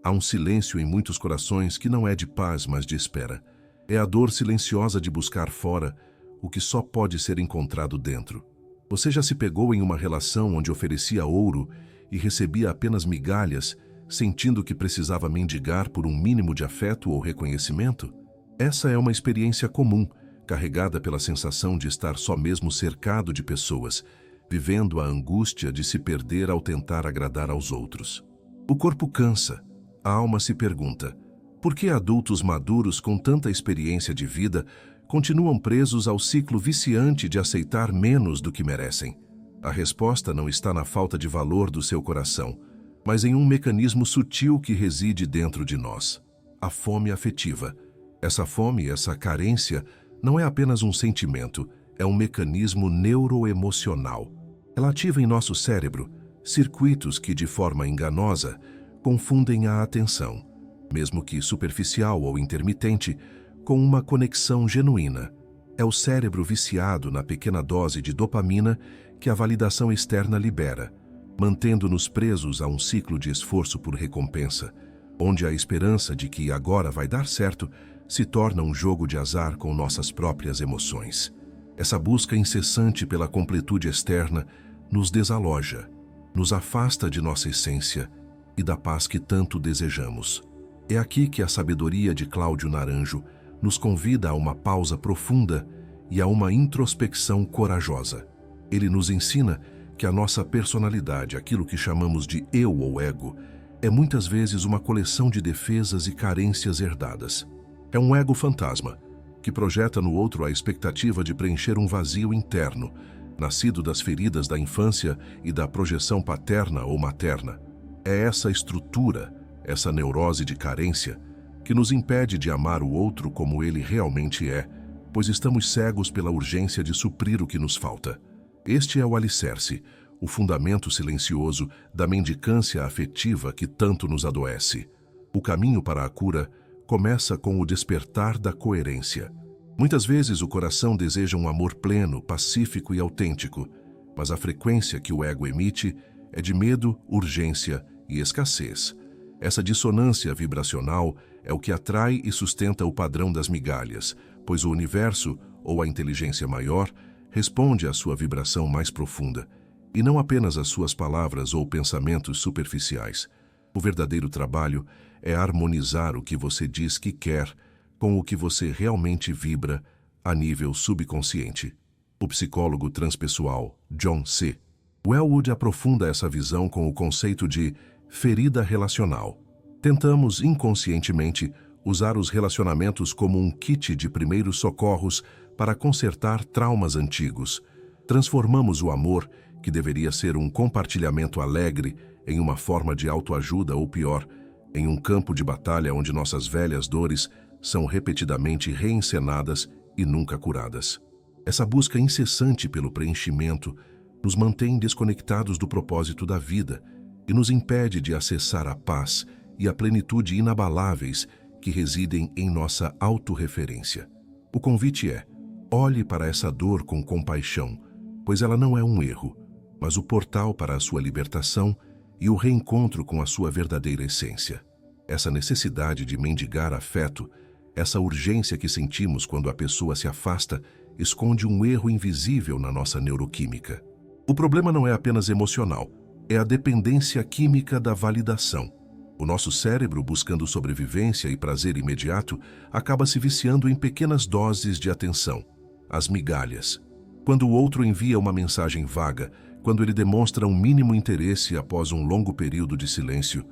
Há um silêncio em muitos corações que não é de paz, mas de espera. É a dor silenciosa de buscar fora o que só pode ser encontrado dentro. Você já se pegou em uma relação onde oferecia ouro e recebia apenas migalhas, sentindo que precisava mendigar por um mínimo de afeto ou reconhecimento? Essa é uma experiência comum, carregada pela sensação de estar só mesmo cercado de pessoas, vivendo a angústia de se perder ao tentar agradar aos outros. O corpo cansa, a alma se pergunta: por que adultos maduros com tanta experiência de vida continuam presos ao ciclo viciante de aceitar menos do que merecem? A resposta não está na falta de valor do seu coração, mas em um mecanismo sutil que reside dentro de nós: a fome afetiva. Essa fome, essa carência, não é apenas um sentimento, é um mecanismo neuroemocional. Ela ativa em nosso cérebro circuitos que, de forma enganosa, confundem a atenção, mesmo que superficial ou intermitente, com uma conexão genuína. É o cérebro viciado na pequena dose de dopamina que a validação externa libera, mantendo-nos presos a um ciclo de esforço por recompensa, onde a esperança de que agora vai dar certo se torna um jogo de azar com nossas próprias emoções. Essa busca incessante pela completude externa nos desaloja, nos afasta de nossa essência e da paz que tanto desejamos. É aqui que a sabedoria de Cláudio Naranjo nos convida a uma pausa profunda e a uma introspecção corajosa. Ele nos ensina que a nossa personalidade, aquilo que chamamos de eu ou ego, é muitas vezes uma coleção de defesas e carências herdadas. É um ego fantasma, que projeta no outro a expectativa de preencher um vazio interno, nascido das feridas da infância e da projeção paterna ou materna. É essa estrutura, essa neurose de carência, que nos impede de amar o outro como ele realmente é, pois estamos cegos pela urgência de suprir o que nos falta. Este é o alicerce, o fundamento silencioso da mendicância afetiva que tanto nos adoece. O caminho para a cura começa com o despertar da coerência. Muitas vezes o coração deseja um amor pleno, pacífico e autêntico, mas a frequência que o ego emite é de medo, urgência e escassez. Essa dissonância vibracional é o que atrai e sustenta o padrão das migalhas, pois o universo, ou a inteligência maior, responde à sua vibração mais profunda, e não apenas às suas palavras ou pensamentos superficiais. O verdadeiro trabalho é harmonizar o que você diz que quer com o que você realmente vibra a nível subconsciente. O psicólogo transpessoal John C. Welwood aprofunda essa visão com o conceito de ferida relacional. Tentamos, inconscientemente, usar os relacionamentos como um kit de primeiros socorros para consertar traumas antigos. Transformamos o amor, que deveria ser um compartilhamento alegre, em uma forma de autoajuda ou pior, em um campo de batalha onde nossas velhas dores são repetidamente reencenadas e nunca curadas. Essa busca incessante pelo preenchimento nos mantém desconectados do propósito da vida e nos impede de acessar a paz e a plenitude inabaláveis que residem em nossa autorreferência. O convite é: olhe para essa dor com compaixão, pois ela não é um erro, mas o portal para a sua libertação e o reencontro com a sua verdadeira essência. Essa necessidade de mendigar afeto, essa urgência que sentimos quando a pessoa se afasta, esconde um erro invisível na nossa neuroquímica. O problema não é apenas emocional, é a dependência química da validação. O nosso cérebro, buscando sobrevivência e prazer imediato, acaba se viciando em pequenas doses de atenção, as migalhas. Quando o outro envia uma mensagem vaga, quando ele demonstra um mínimo interesse após um longo período de silêncio,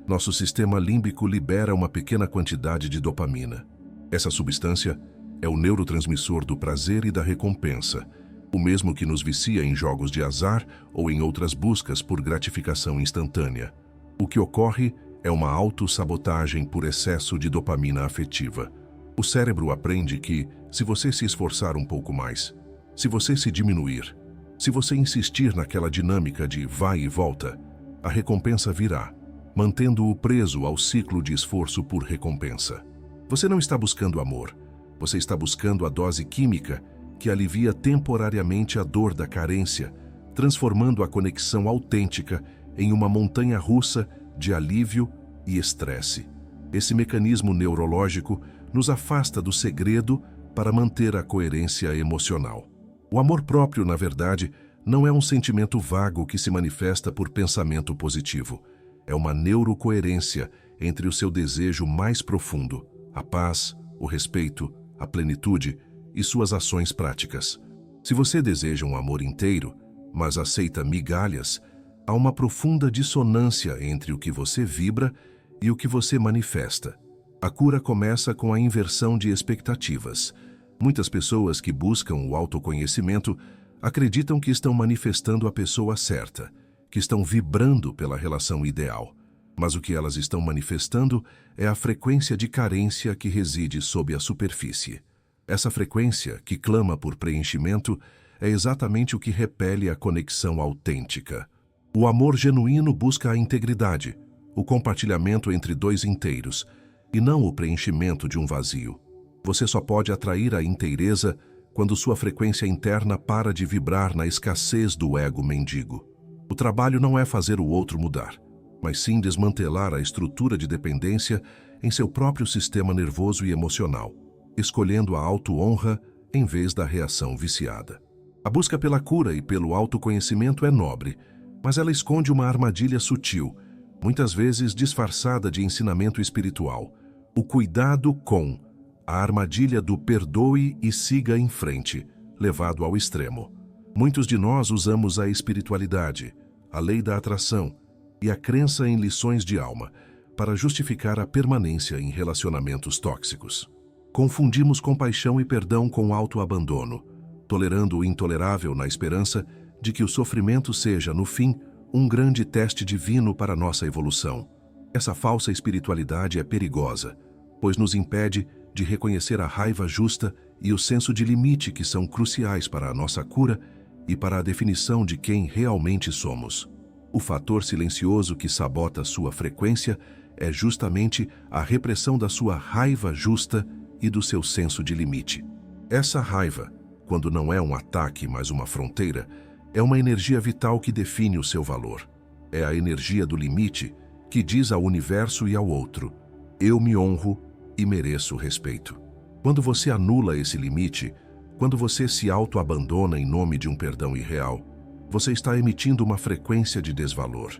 nosso sistema límbico libera uma pequena quantidade de dopamina. Essa substância é o neurotransmissor do prazer e da recompensa, o mesmo que nos vicia em jogos de azar ou em outras buscas por gratificação instantânea. O que ocorre é uma autossabotagem por excesso de dopamina afetiva. O cérebro aprende que, se você se esforçar um pouco mais, se você se diminuir, se você insistir naquela dinâmica de vai e volta, a recompensa virá, mantendo-o preso ao ciclo de esforço por recompensa. Você não está buscando amor, você está buscando a dose química que alivia temporariamente a dor da carência, transformando a conexão autêntica em uma montanha russa de alívio e estresse. Esse mecanismo neurológico nos afasta do segredo para manter a coerência emocional. O amor próprio, na verdade, não é um sentimento vago que se manifesta por pensamento positivo. É uma neurocoerência entre o seu desejo mais profundo, a paz, o respeito, a plenitude e suas ações práticas. Se você deseja um amor inteiro, mas aceita migalhas, há uma profunda dissonância entre o que você vibra e o que você manifesta. A cura começa com a inversão de expectativas. Muitas pessoas que buscam o autoconhecimento acreditam que estão manifestando a pessoa certa, que estão vibrando pela relação ideal. Mas o que elas estão manifestando é a frequência de carência que reside sob a superfície. Essa frequência, que clama por preenchimento, é exatamente o que repele a conexão autêntica. O amor genuíno busca a integridade, o compartilhamento entre dois inteiros, e não o preenchimento de um vazio. Você só pode atrair a inteireza quando sua frequência interna para de vibrar na escassez do ego mendigo. O trabalho não é fazer o outro mudar, mas sim desmantelar a estrutura de dependência em seu próprio sistema nervoso e emocional, escolhendo a auto-honra em vez da reação viciada. A busca pela cura e pelo autoconhecimento é nobre, mas ela esconde uma armadilha sutil, muitas vezes disfarçada de ensinamento espiritual: o cuidado com a armadilha do perdoe e siga em frente, levado ao extremo. Muitos de nós usamos a espiritualidade, a lei da atração e a crença em lições de alma para justificar a permanência em relacionamentos tóxicos. Confundimos compaixão e perdão com autoabandono, tolerando o intolerável na esperança de que o sofrimento seja, no fim, um grande teste divino para nossa evolução. Essa falsa espiritualidade é perigosa, pois nos impede de reconhecer a raiva justa e o senso de limite que são cruciais para a nossa cura e para a definição de quem realmente somos. O fator silencioso que sabota sua frequência é justamente a repressão da sua raiva justa e do seu senso de limite. Essa raiva, quando não é um ataque, mas uma fronteira, é uma energia vital que define o seu valor. É a energia do limite que diz ao universo e ao outro: eu me honro e mereço respeito. Quando você anula esse limite, quando você se auto-abandona em nome de um perdão irreal, você está emitindo uma frequência de desvalor.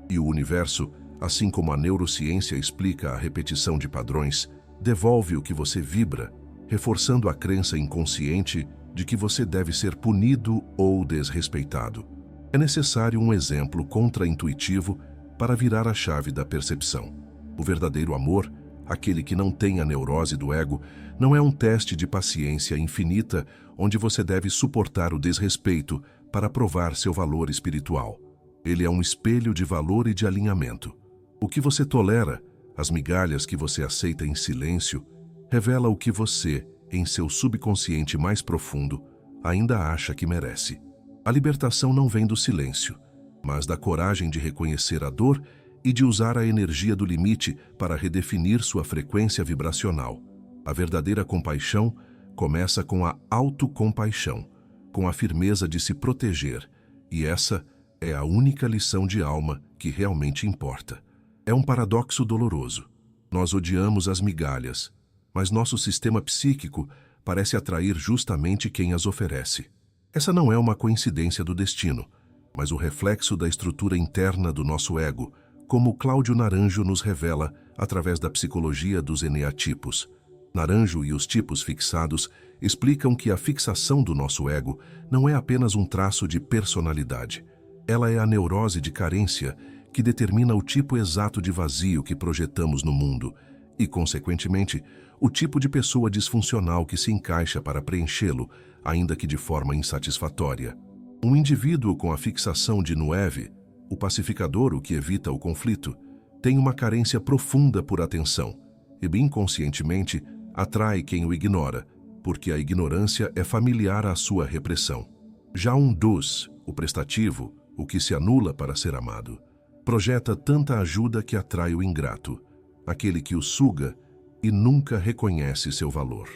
E o universo, assim como a neurociência explica a repetição de padrões, devolve o que você vibra, reforçando a crença inconsciente de que você deve ser punido ou desrespeitado. É necessário um exemplo contraintuitivo para virar a chave da percepção. O verdadeiro amor, aquele que não tem a neurose do ego, não é um teste de paciência infinita onde você deve suportar o desrespeito para provar seu valor espiritual. Ele é um espelho de valor e de alinhamento. O que você tolera, as migalhas que você aceita em silêncio, revela o que você, em seu subconsciente mais profundo, ainda acha que merece. A libertação não vem do silêncio, mas da coragem de reconhecer a dor e de usar a energia do limite para redefinir sua frequência vibracional. A verdadeira compaixão começa com a autocompaixão, com a firmeza de se proteger, e essa é a única lição de alma que realmente importa. É um paradoxo doloroso. Nós odiamos as migalhas, mas nosso sistema psíquico parece atrair justamente quem as oferece. Essa não é uma coincidência do destino, mas o reflexo da estrutura interna do nosso ego, como Cláudio Naranjo nos revela através da psicologia dos eneatipos. Naranjo e os tipos fixados explicam que a fixação do nosso ego não é apenas um traço de personalidade. Ela é a neurose de carência que determina o tipo exato de vazio que projetamos no mundo e, consequentemente, o tipo de pessoa disfuncional que se encaixa para preenchê-lo, ainda que de forma insatisfatória. Um indivíduo com a fixação de Nueve, o pacificador, o que evita o conflito, tem uma carência profunda por atenção e, inconscientemente, atrai quem o ignora, porque a ignorância é familiar à sua repressão. Já um Dus, o prestativo, o que se anula para ser amado, projeta tanta ajuda que atrai o ingrato, aquele que o suga e nunca reconhece seu valor.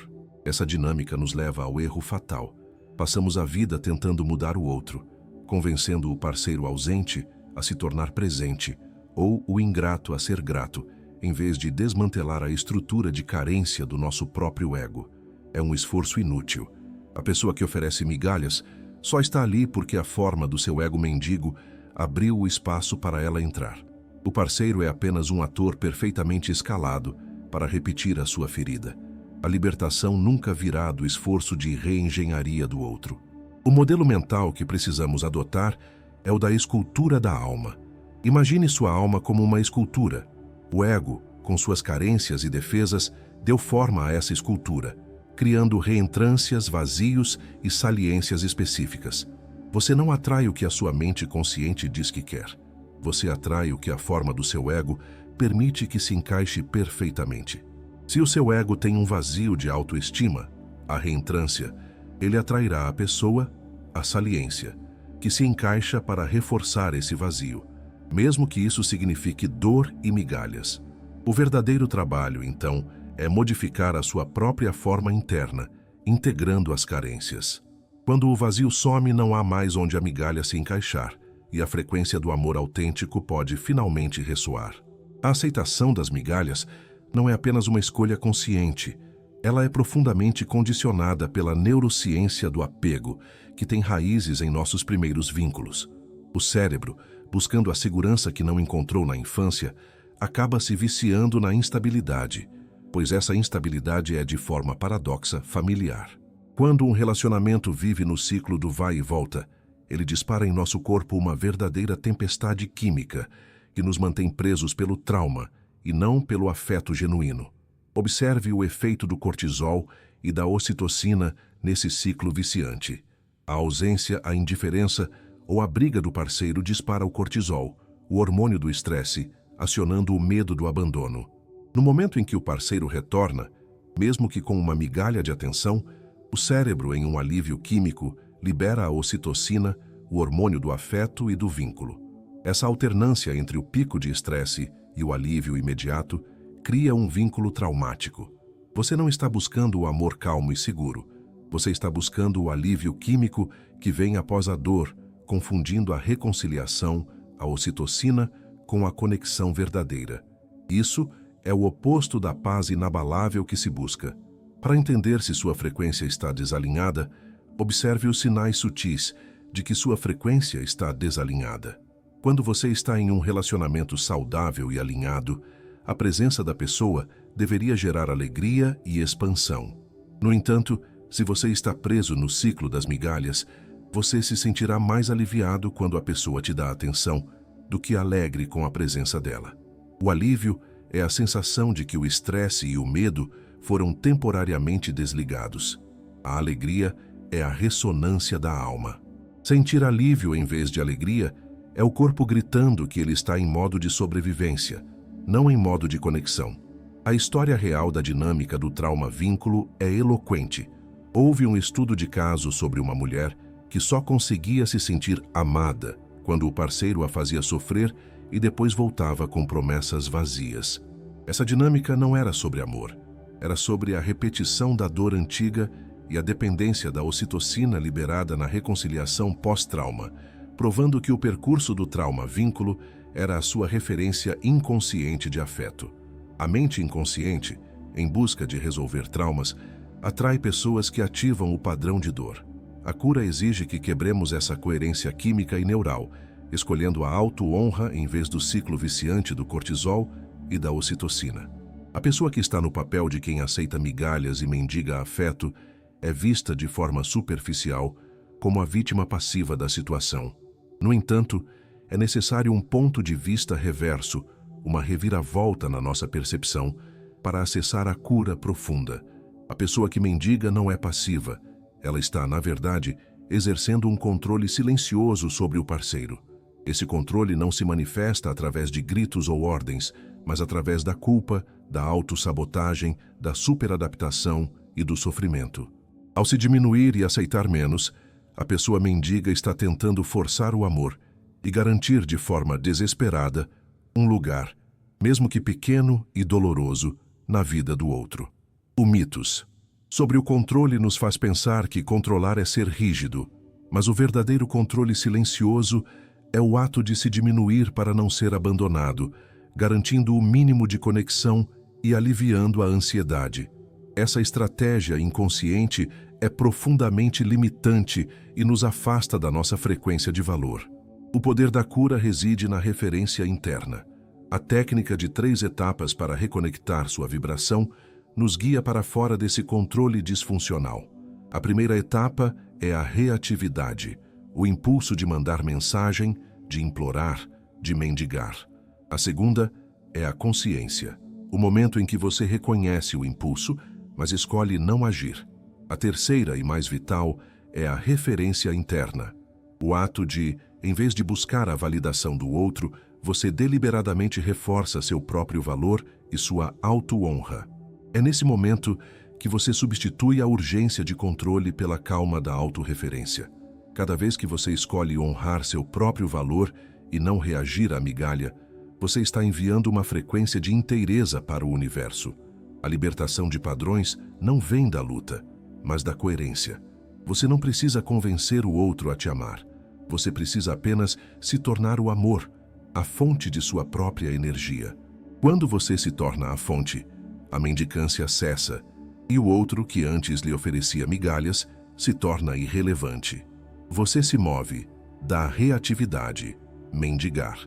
Essa dinâmica nos leva ao erro fatal. Passamos a vida tentando mudar o outro, convencendo o parceiro ausente a se tornar presente ou o ingrato a ser grato, em vez de desmantelar a estrutura de carência do nosso próprio ego. É um esforço inútil. A pessoa que oferece migalhas só está ali porque a forma do seu ego mendigo abriu o espaço para ela entrar. O parceiro é apenas um ator perfeitamente escalado para repetir a sua ferida. A libertação nunca virá do esforço de reengenharia do outro. O modelo mental que precisamos adotar é o da escultura da alma. Imagine sua alma como uma escultura. O ego, com suas carências e defesas, deu forma a essa escultura, criando reentrâncias, vazios e saliências específicas. Você não atrai o que a sua mente consciente diz que quer. Você atrai o que a forma do seu ego permite que se encaixe perfeitamente. Se o seu ego tem um vazio de autoestima, a reentrância, ele atrairá a pessoa, a saliência, que se encaixa para reforçar esse vazio, mesmo que isso signifique dor e migalhas. O verdadeiro trabalho, então, é modificar a sua própria forma interna, integrando as carências. Quando o vazio some, não há mais onde a migalha se encaixar, e a frequência do amor autêntico pode finalmente ressoar. A aceitação das migalhas não é apenas uma escolha consciente, ela é profundamente condicionada pela neurociência do apego, que tem raízes em nossos primeiros vínculos. O cérebro, buscando a segurança que não encontrou na infância, acaba se viciando na instabilidade, pois essa instabilidade é, de forma paradoxa, familiar. Quando um relacionamento vive no ciclo do vai e volta, ele dispara em nosso corpo uma verdadeira tempestade química que nos mantém presos pelo trauma e não pelo afeto genuíno. Observe o efeito do cortisol e da ocitocina nesse ciclo viciante. A ausência, a indiferença ou a briga do parceiro dispara o cortisol, o hormônio do estresse, acionando o medo do abandono. No momento em que o parceiro retorna, mesmo que com uma migalha de atenção, o cérebro, em um alívio químico, libera a ocitocina, o hormônio do afeto e do vínculo. Essa alternância entre o pico de estresse e o alívio imediato cria um vínculo traumático. Você não está buscando o amor calmo e seguro. Você está buscando o alívio químico que vem após a dor, confundindo a reconciliação, a ocitocina, com a conexão verdadeira. Isso é o oposto da paz inabalável que se busca. Para entender se sua frequência está desalinhada, observe os sinais sutis de que sua frequência está desalinhada. Quando você está em um relacionamento saudável e alinhado, a presença da pessoa deveria gerar alegria e expansão. No entanto, se você está preso no ciclo das migalhas, você se sentirá mais aliviado quando a pessoa te dá atenção do que alegre com a presença dela. O alívio é a sensação de que o estresse e o medo foram temporariamente desligados. A alegria é a ressonância da alma. Sentir alívio em vez de alegria é o corpo gritando que ele está em modo de sobrevivência, não em modo de conexão. A história real da dinâmica do trauma-vínculo é eloquente. Houve um estudo de caso sobre uma mulher que só conseguia se sentir amada quando o parceiro a fazia sofrer e depois voltava com promessas vazias. Essa dinâmica não era sobre amor, era sobre a repetição da dor antiga e a dependência da ocitocina liberada na reconciliação pós-trauma, provando que o percurso do trauma-vínculo era a sua referência inconsciente de afeto. A mente inconsciente, em busca de resolver traumas, atrai pessoas que ativam o padrão de dor. A cura exige que quebremos essa coerência química e neural, escolhendo a auto-honra em vez do ciclo viciante do cortisol e da ocitocina. A pessoa que está no papel de quem aceita migalhas e mendiga afeto é vista de forma superficial como a vítima passiva da situação. No entanto, é necessário um ponto de vista reverso, uma reviravolta na nossa percepção, para acessar a cura profunda. A pessoa que mendiga não é passiva. Ela está, na verdade, exercendo um controle silencioso sobre o parceiro. Esse controle não se manifesta através de gritos ou ordens, mas através da culpa, da autossabotagem, da superadaptação e do sofrimento. Ao se diminuir e aceitar menos, a pessoa mendiga está tentando forçar o amor e garantir de forma desesperada um lugar, mesmo que pequeno e doloroso, na vida do outro. O mitos sobre o controle nos faz pensar que controlar é ser rígido, mas o verdadeiro controle silencioso é o ato de se diminuir para não ser abandonado, garantindo o mínimo de conexão e aliviando a ansiedade. Essa estratégia inconsciente é profundamente limitante e nos afasta da nossa frequência de valor. O poder da cura reside na referência interna. A técnica de 3 etapas para reconectar sua vibração nos guia para fora desse controle disfuncional. A primeira etapa é a reatividade, o impulso de mandar mensagem, de implorar, de mendigar. A segunda é a consciência, o momento em que você reconhece o impulso, mas escolhe não agir. A terceira e mais vital é a referência interna, o ato de, em vez de buscar a validação do outro, você deliberadamente reforça seu próprio valor e sua auto-honra. É nesse momento que você substitui a urgência de controle pela calma da autorreferência. Cada vez que você escolhe honrar seu próprio valor e não reagir à migalha, você está enviando uma frequência de inteireza para o universo. A libertação de padrões não vem da luta, mas da coerência. Você não precisa convencer o outro a te amar. Você precisa apenas se tornar o amor, a fonte de sua própria energia. Quando você se torna a fonte, a mendicância cessa e o outro que antes lhe oferecia migalhas se torna irrelevante. Você se move da reatividade, mendigar,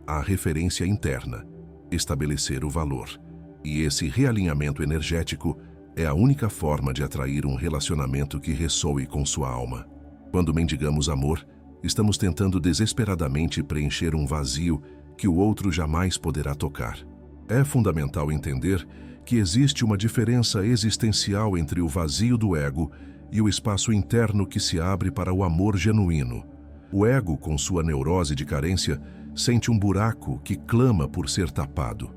à referência interna, estabelecer o valor. E esse realinhamento energético é a única forma de atrair um relacionamento que ressoe com sua alma. Quando mendigamos amor, estamos tentando desesperadamente preencher um vazio que o outro jamais poderá tocar. É fundamental entender que existe uma diferença existencial entre o vazio do ego e o espaço interno que se abre para o amor genuíno. O ego, com sua neurose de carência, sente um buraco que clama por ser tapado.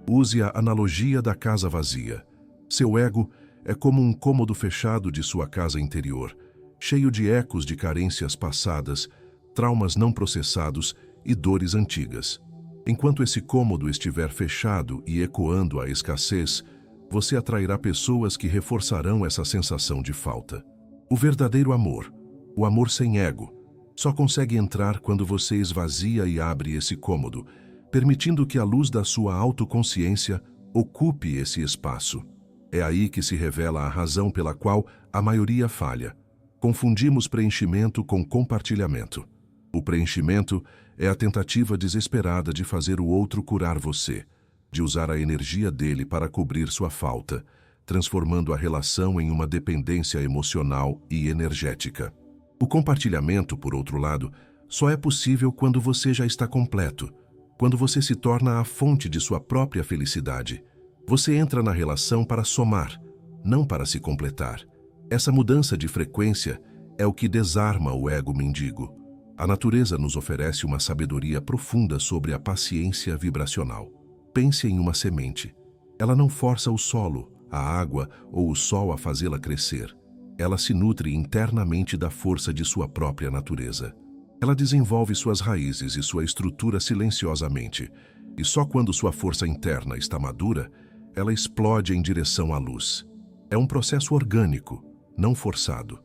Use a analogia da casa vazia. Seu ego é como um cômodo fechado de sua casa interior, cheio de ecos de carências passadas, traumas não processados e dores antigas. Enquanto esse cômodo estiver fechado e ecoando a escassez, você atrairá pessoas que reforçarão essa sensação de falta. O verdadeiro amor, o amor sem ego, só consegue entrar quando você esvazia e abre esse cômodo, permitindo que a luz da sua autoconsciência ocupe esse espaço. É aí que se revela a razão pela qual a maioria falha. Confundimos preenchimento com compartilhamento. O preenchimento é a tentativa desesperada de fazer o outro curar você, de usar a energia dele para cobrir sua falta, transformando a relação em uma dependência emocional e energética. O compartilhamento, por outro lado, só é possível quando você já está completo, quando você se torna a fonte de sua própria felicidade. Você entra na relação para somar, não para se completar. Essa mudança de frequência é o que desarma o ego mendigo. A natureza nos oferece uma sabedoria profunda sobre a paciência vibracional. Pense em uma semente. Ela não força o solo, a água ou o sol a fazê-la crescer. Ela se nutre internamente da força de sua própria natureza. Ela desenvolve suas raízes e sua estrutura silenciosamente, e só quando sua força interna está madura, ela explode em direção à luz. É um processo orgânico, não forçado.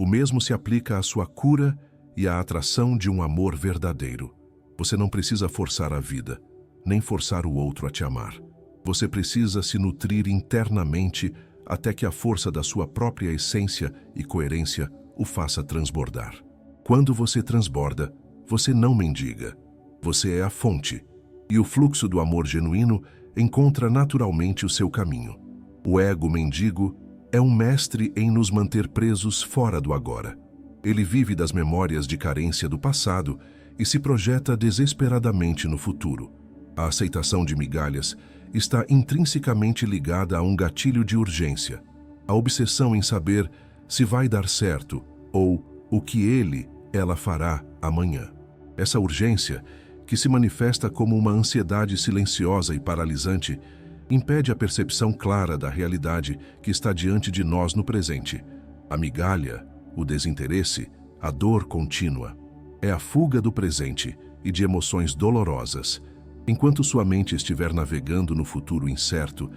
O mesmo se aplica à sua cura e à atração de um amor verdadeiro. Você não precisa forçar a vida, nem forçar o outro a te amar. Você precisa se nutrir internamente até que a força da sua própria essência e coerência o faça transbordar. Quando você transborda, você não mendiga. Você é a fonte, e o fluxo do amor genuíno encontra naturalmente o seu caminho. O ego mendigo é um mestre em nos manter presos fora do agora. Ele vive das memórias de carência do passado e se projeta desesperadamente no futuro. A aceitação de migalhas está intrinsecamente ligada a um gatilho de urgência, a obsessão em saber se vai dar certo ou o que ela fará amanhã. Essa urgência, que se manifesta como uma ansiedade silenciosa e paralisante, impede a percepção clara da realidade que está diante de nós no presente. A migalha, o desinteresse, a dor contínua. É a fuga do presente e de emoções dolorosas. Enquanto sua mente estiver navegando no futuro incerto,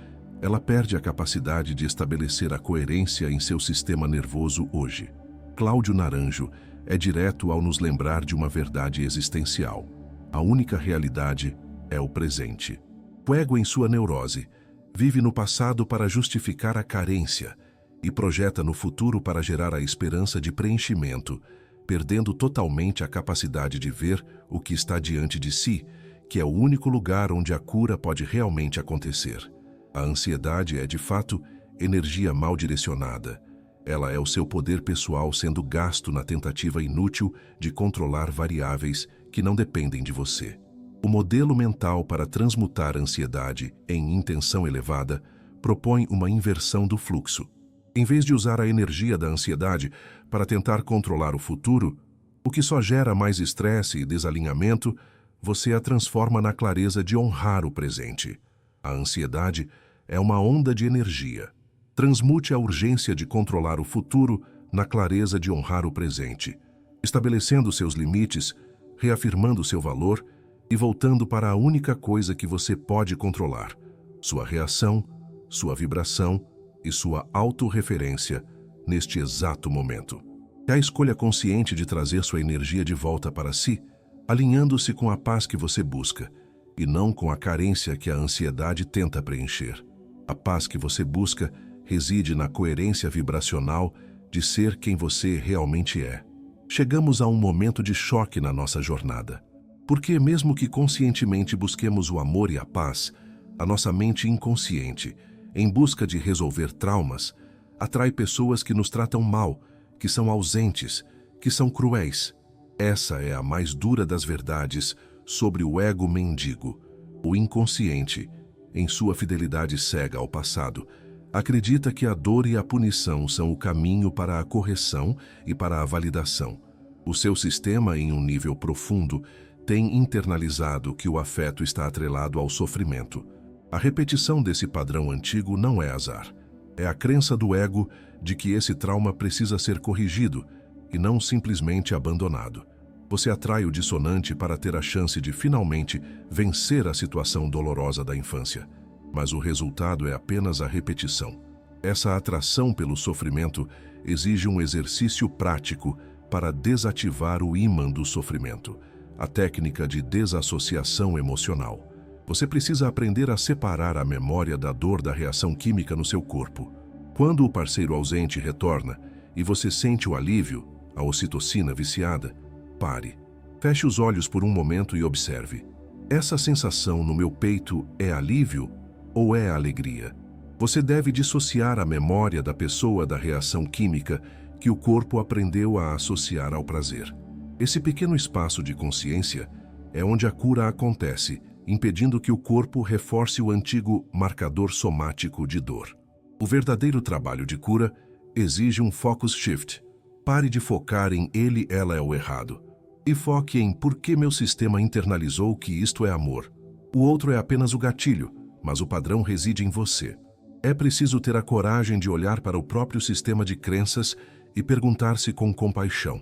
ela perde a capacidade de estabelecer a coerência em seu sistema nervoso hoje. Cláudio Naranjo é direto ao nos lembrar de uma verdade existencial. A única realidade é o presente. O ego, em sua neurose, vive no passado para justificar a carência e projeta no futuro para gerar a esperança de preenchimento, perdendo totalmente a capacidade de ver o que está diante de si, que é o único lugar onde a cura pode realmente acontecer. A ansiedade é, de fato, energia mal direcionada. Ela é o seu poder pessoal sendo gasto na tentativa inútil de controlar variáveis que não dependem de você. O modelo mental para transmutar a ansiedade em intenção elevada propõe uma inversão do fluxo. Em vez de usar a energia da ansiedade para tentar controlar o futuro, o que só gera mais estresse e desalinhamento, você a transforma na clareza de honrar o presente. A ansiedade é uma onda de energia. Transmute a urgência de controlar o futuro na clareza de honrar o presente, estabelecendo seus limites, reafirmando seu valor e voltando para a única coisa que você pode controlar: sua reação, sua vibração e sua autorreferência neste exato momento. É a escolha consciente de trazer sua energia de volta para si, alinhando-se com a paz que você busca, e não com a carência que a ansiedade tenta preencher. A paz que você busca reside na coerência vibracional de ser quem você realmente é. Chegamos a um momento de choque na nossa jornada, porque mesmo que conscientemente busquemos o amor e a paz, a nossa mente inconsciente, em busca de resolver traumas, atrai pessoas que nos tratam mal, que são ausentes, que são cruéis. Essa é a mais dura das verdades sobre o ego mendigo. O inconsciente, em sua fidelidade cega ao passado, acredita que a dor e a punição são o caminho para a correção e para a validação. O seu sistema, em um nível profundo, tem internalizado que o afeto está atrelado ao sofrimento. A repetição desse padrão antigo não é azar. É a crença do ego de que esse trauma precisa ser corrigido e não simplesmente abandonado. Você atrai o dissonante para ter a chance de finalmente vencer a situação dolorosa da infância. Mas o resultado é apenas a repetição. Essa atração pelo sofrimento exige um exercício prático para desativar o ímã do sofrimento, a técnica de desassociação emocional. Você precisa aprender a separar a memória da dor da reação química no seu corpo. Quando o parceiro ausente retorna e você sente o alívio, a ocitocina viciada, pare. Feche os olhos por um momento e observe. Essa sensação no meu peito é alívio ou é alegria? Você deve dissociar a memória da pessoa da reação química que o corpo aprendeu a associar ao prazer. Esse pequeno espaço de consciência é onde a cura acontece, impedindo que o corpo reforce o antigo marcador somático de dor. O verdadeiro trabalho de cura exige um focus shift. Pare de focar em ele, ela é o errado. E foque em por que meu sistema internalizou que isto é amor. O outro é apenas o gatilho, mas o padrão reside em você. É preciso ter a coragem de olhar para o próprio sistema de crenças e perguntar-se com compaixão: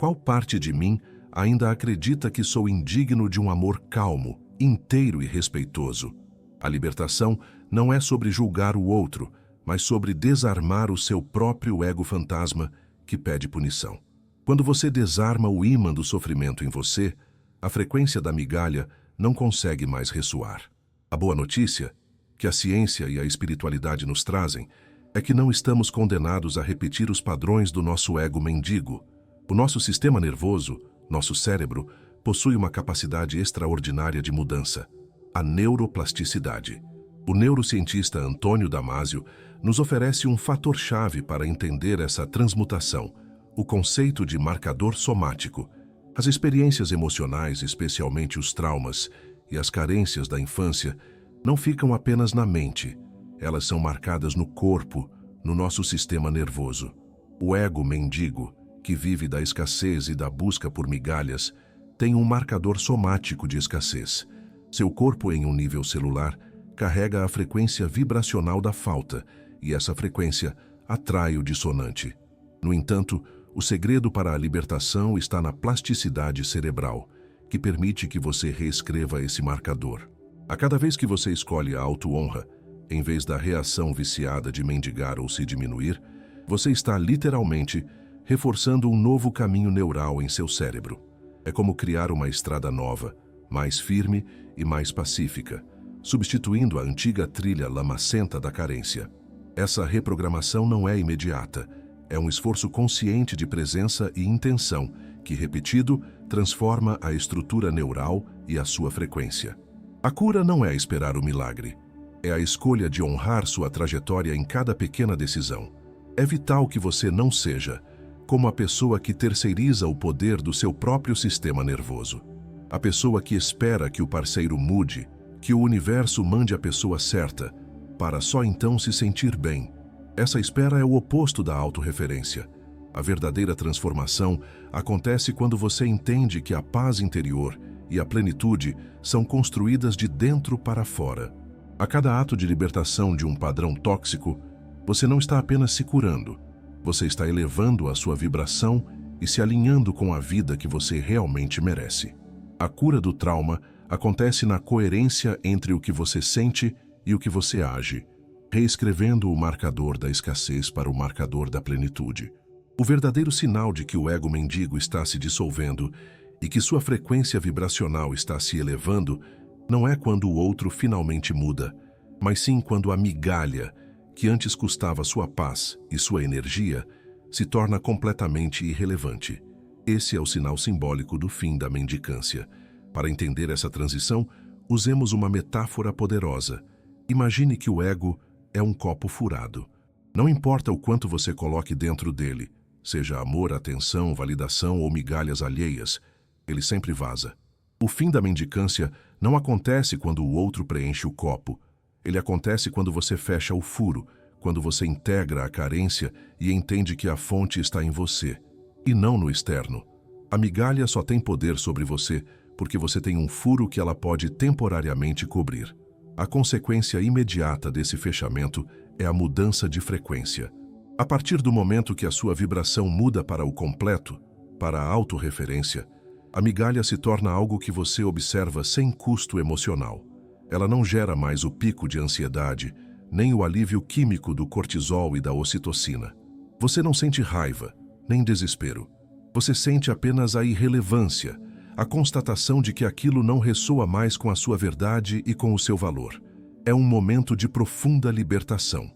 qual parte de mim ainda acredita que sou indigno de um amor calmo, inteiro e respeitoso? A libertação não é sobre julgar o outro, mas sobre desarmar o seu próprio ego fantasma que pede punição. Quando você desarma o ímã do sofrimento em você, a frequência da migalha não consegue mais ressoar. A boa notícia, que a ciência e a espiritualidade nos trazem, é que não estamos condenados a repetir os padrões do nosso ego mendigo. O nosso sistema nervoso, nosso cérebro, possui uma capacidade extraordinária de mudança: a neuroplasticidade. O neurocientista Antônio Damasio nos oferece um fator-chave para entender essa transmutação: o conceito de marcador somático. As experiências emocionais, especialmente os traumas e as carências da infância, não ficam apenas na mente. Elas são marcadas no corpo, no nosso sistema nervoso. O ego mendigo, que vive da escassez e da busca por migalhas, tem um marcador somático de escassez. Seu corpo, em um nível celular, carrega a frequência vibracional da falta, e essa frequência atrai o dissonante. No entanto, o segredo para a libertação está na plasticidade cerebral, que permite que você reescreva esse marcador. A cada vez que você escolhe a auto-honra, em vez da reação viciada de mendigar ou se diminuir, você está literalmente reforçando um novo caminho neural em seu cérebro. É como criar uma estrada nova, mais firme e mais pacífica, substituindo a antiga trilha lamacenta da carência. Essa reprogramação não é imediata, é um esforço consciente de presença e intenção que, repetido, transforma a estrutura neural e a sua frequência. A cura não é esperar o milagre, é a escolha de honrar sua trajetória em cada pequena decisão. É vital que você não seja como a pessoa que terceiriza o poder do seu próprio sistema nervoso. A pessoa que espera que o parceiro mude, que o universo mande a pessoa certa, para só então se sentir bem. Essa espera é o oposto da autorreferência. A verdadeira transformação acontece quando você entende que a paz interior e a plenitude são construídas de dentro para fora. A cada ato de libertação de um padrão tóxico, você não está apenas se curando, você está elevando a sua vibração e se alinhando com a vida que você realmente merece. A cura do trauma acontece na coerência entre o que você sente e o que você age, reescrevendo o marcador da escassez para o marcador da plenitude. O verdadeiro sinal de que o ego mendigo está se dissolvendo e que sua frequência vibracional está se elevando não é quando o outro finalmente muda, mas sim quando a migalha, que antes custava sua paz e sua energia, se torna completamente irrelevante. Esse é o sinal simbólico do fim da mendicância. Para entender essa transição, usemos uma metáfora poderosa. Imagine que o ego é um copo furado. Não importa o quanto você coloque dentro dele, seja amor, atenção, validação ou migalhas alheias, ele sempre vaza. O fim da mendicância não acontece quando o outro preenche o copo. Ele acontece quando você fecha o furo, quando você integra a carência e entende que a fonte está em você, e não no externo. A migalha só tem poder sobre você porque você tem um furo que ela pode temporariamente cobrir. A consequência imediata desse fechamento é a mudança de frequência. A partir do momento que a sua vibração muda para o completo, para a autorreferência, a migalha se torna algo que você observa sem custo emocional. Ela não gera mais o pico de ansiedade, nem o alívio químico do cortisol e da ocitocina. Você não sente raiva, nem desespero. Você sente apenas a irrelevância, a constatação de que aquilo não ressoa mais com a sua verdade e com o seu valor. É um momento de profunda libertação.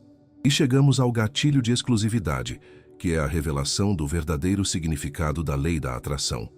E chegamos ao gatilho de exclusividade, que é a revelação do verdadeiro significado da lei da atração.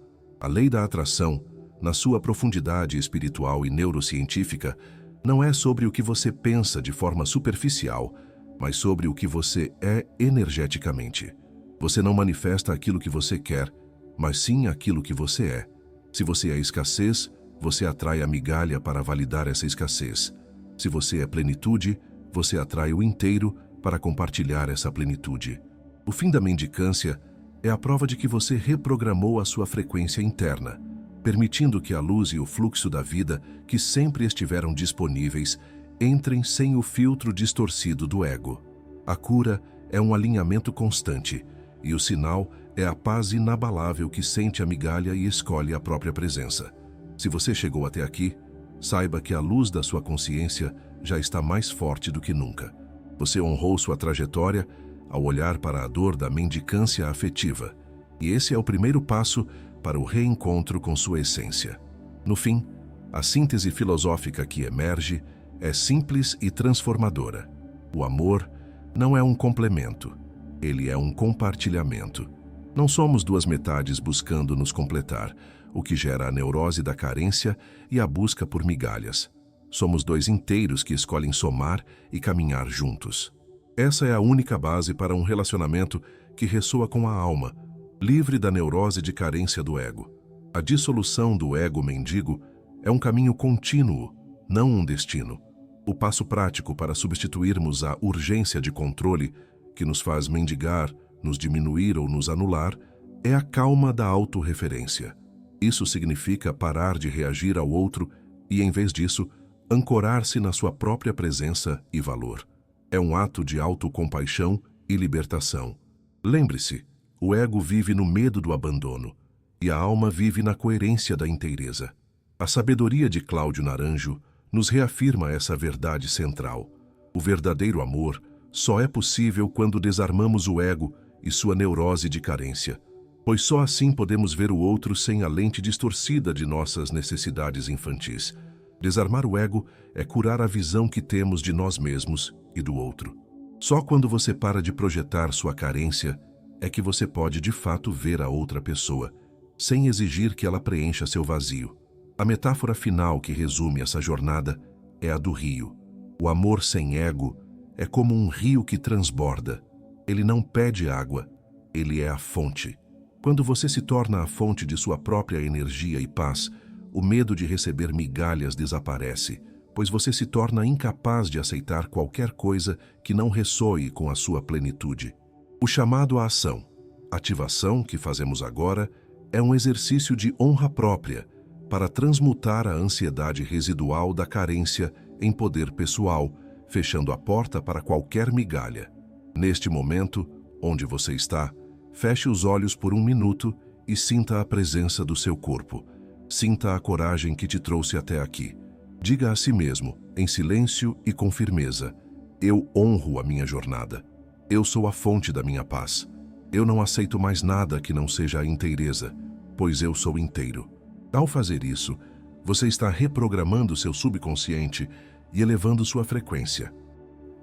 A lei da atração, na sua profundidade espiritual e neurocientífica, não é sobre o que você pensa de forma superficial, mas sobre o que você é energeticamente. Você não manifesta aquilo que você quer, mas sim aquilo que você é. Se você é escassez, você atrai a migalha para validar essa escassez. Se você é plenitude, você atrai o inteiro para compartilhar essa plenitude. O fim da mendicância é a prova de que você reprogramou a sua frequência interna, permitindo que a luz e o fluxo da vida, que sempre estiveram disponíveis, entrem sem o filtro distorcido do ego. A cura é um alinhamento constante, e o sinal é a paz inabalável que sente a migalha e escolhe a própria presença. Se você chegou até aqui, saiba que a luz da sua consciência já está mais forte do que nunca. Você honrou sua trajetória ao olhar para a dor da mendicância afetiva, e esse é o primeiro passo para o reencontro com sua essência. No fim, a síntese filosófica que emerge é simples e transformadora. O amor não é um complemento, ele é um compartilhamento. Não somos duas metades buscando nos completar, o que gera a neurose da carência e a busca por migalhas. Somos dois inteiros que escolhem somar e caminhar juntos. Essa é a única base para um relacionamento que ressoa com a alma, livre da neurose de carência do ego. A dissolução do ego mendigo é um caminho contínuo, não um destino. O passo prático para substituirmos a urgência de controle que nos faz mendigar, nos diminuir ou nos anular, é a calma da autorreferência. Isso significa parar de reagir ao outro e, em vez disso, ancorar-se na sua própria presença e valor. É um ato de autocompaixão e libertação. Lembre-se, o ego vive no medo do abandono e a alma vive na coerência da inteireza. A sabedoria de Cláudio Naranjo nos reafirma essa verdade central. O verdadeiro amor só é possível quando desarmamos o ego e sua neurose de carência, pois só assim podemos ver o outro sem a lente distorcida de nossas necessidades infantis. Desarmar o ego é curar a visão que temos de nós mesmos e do outro. Só quando você para de projetar sua carência é que você pode de fato ver a outra pessoa, sem exigir que ela preencha seu vazio. A metáfora final que resume essa jornada é a do rio. O amor sem ego é como um rio que transborda. Ele não pede água, ele é a fonte. Quando você se torna a fonte de sua própria energia e paz, o medo de receber migalhas desaparece, pois você se torna incapaz de aceitar qualquer coisa que não ressoe com a sua plenitude. O chamado à ação, ativação que fazemos agora, é um exercício de honra própria para transmutar a ansiedade residual da carência em poder pessoal, fechando a porta para qualquer migalha. Neste momento, onde você está, feche os olhos por um minuto e sinta a presença do seu corpo. Sinta a coragem que te trouxe até aqui. Diga a si mesmo, em silêncio e com firmeza: eu honro a minha jornada. Eu sou a fonte da minha paz. Eu não aceito mais nada que não seja a inteireza, pois eu sou inteiro. Ao fazer isso, você está reprogramando seu subconsciente e elevando sua frequência.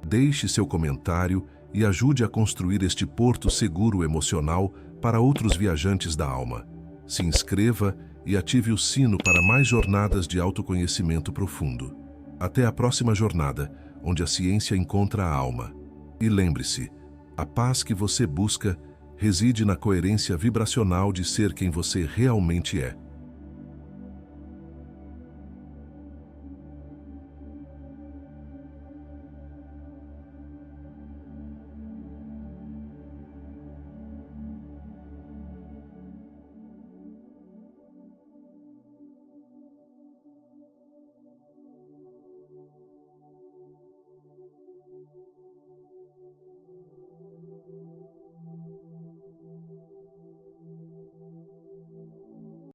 Deixe seu comentário e ajude a construir este porto seguro emocional para outros viajantes da alma. Se inscreva e ative o sino para mais jornadas de autoconhecimento profundo. Até a próxima jornada, onde a ciência encontra a alma. E lembre-se, a paz que você busca reside na coerência vibracional de ser quem você realmente é.